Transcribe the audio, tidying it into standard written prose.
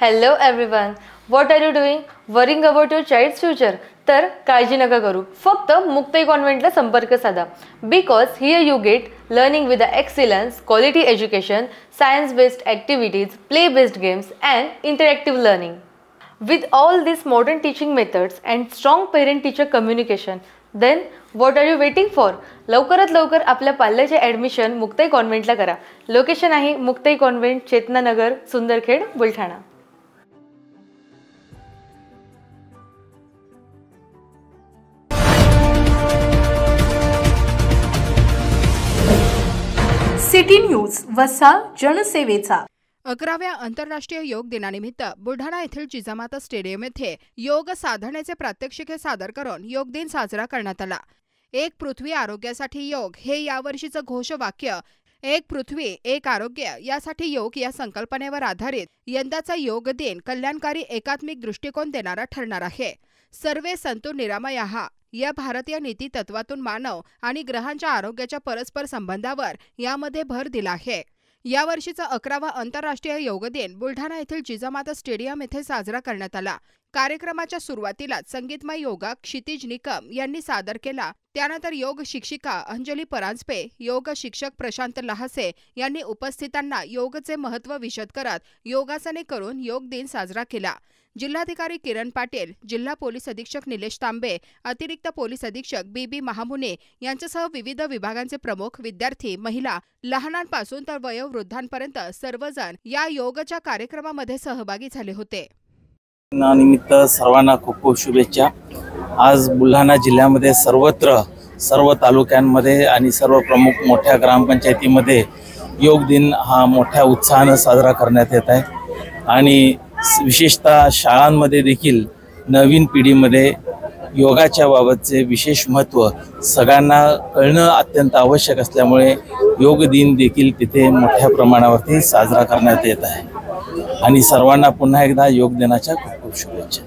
Hello everyone. What are you doing? Worrying about your child's future? तर काळजी नका करू. फक्त मुक्ताई कॉन्व्हेंटला संपर्क साधा. Because here you get learning with the excellence, quality education, science-based activities, play-based games and interactive learning. With all these modern teaching methods and strong parent-teacher communication, then what are you waiting for? लवकरात लवकर आपल्या पाल्याचे admission Muktai कॉन्व्हेंटला करा. Location आहे Muktai convent, Chetananagar, Sundarkhed, Buldhana. City news वसा जनसेवेचा. 11व्या आंतरराष्ट्रीय योग दिनानिमित्त बुलढाणा येथील जिजामाता स्टेडियम येथे योग साधनेचे प्रात्यक्षिके सादर करून योग दिन साजरा करण्यात आला. एक पृथ्वी आरोग्यासाठी योग हे यावर्षीचे घोषवाक्य. एक पृथ्वी एक आरोग्य यासाठी योग या संकल्पनेवर आधारित यंदाचा योग दिन कल्याणकारी एकात्मिक दृष्टिकोन देणारा ठरणार आहे. सर्वे संतु निरामयाः या भारतीय नीती तत्वातून मानव आणि ग्रहांच्या आरोग्याच्या परस्पर संबंधावर यामध्ये भर दिला आहे. यावर्षीचा 11वा आंतरराष्ट्रीय योग दिन बुलढाणा येथील जिजामाता स्टेडियम येथे साजरा करण्यात आला. कार्यक्रमाच्या सुरुवातीलाच संगीतमय योगा क्षितिज निकम यांनी सादर केला. त्यानंतर योग शिक्षिका अंजली परांजपे, योग शिक्षक प्रशांत लहासे यांनी उपस्थितांना योगचे महत्त्व विशद करत योगासने करून योग दिन साजरा केला. जिल्हाधिकारी किरण पाटील, जिल्हा पोलीस अधीक्षक निलेश तांबे, अतिरिक्त पोलीस अधीक्षक बीबी महामुने यांच्यासह विविध विभागांचे प्रमुख, विद्यार्थी, महिला, लहानांपासून तर वयोवृद्धांपर्यंत सर्वजण या योगच्या कार्यक्रमामध्ये सहभागी झाले होते. निमित्त सर्वांना खूप खूप शुभेच्छा. आज बुलढाणा जिल्ह्यामध्ये सर्वत्र सर्व तालुक्यांमध्ये आणि सर्व प्रमुख मोठ्या ग्रामपंचायतीमध्ये योग दिन हा मोठ्या उत्साहाने साजरा करण्यात येत आहे आणि विशेषतः शाळांमध्ये देखील नवीन पिढीमध्ये योगाच्या बाबतचे विशेष महत्त्व सगळ्यांना कळणं अत्यंत आवश्यक असल्यामुळे योग दिन देखील तिथे मोठ्या प्रमाणावरती साजरा करण्यात येत आहे आणि सर्वांना पुन्हा एकदा योग दिनाच्या खूप खूप शुभेच्छा.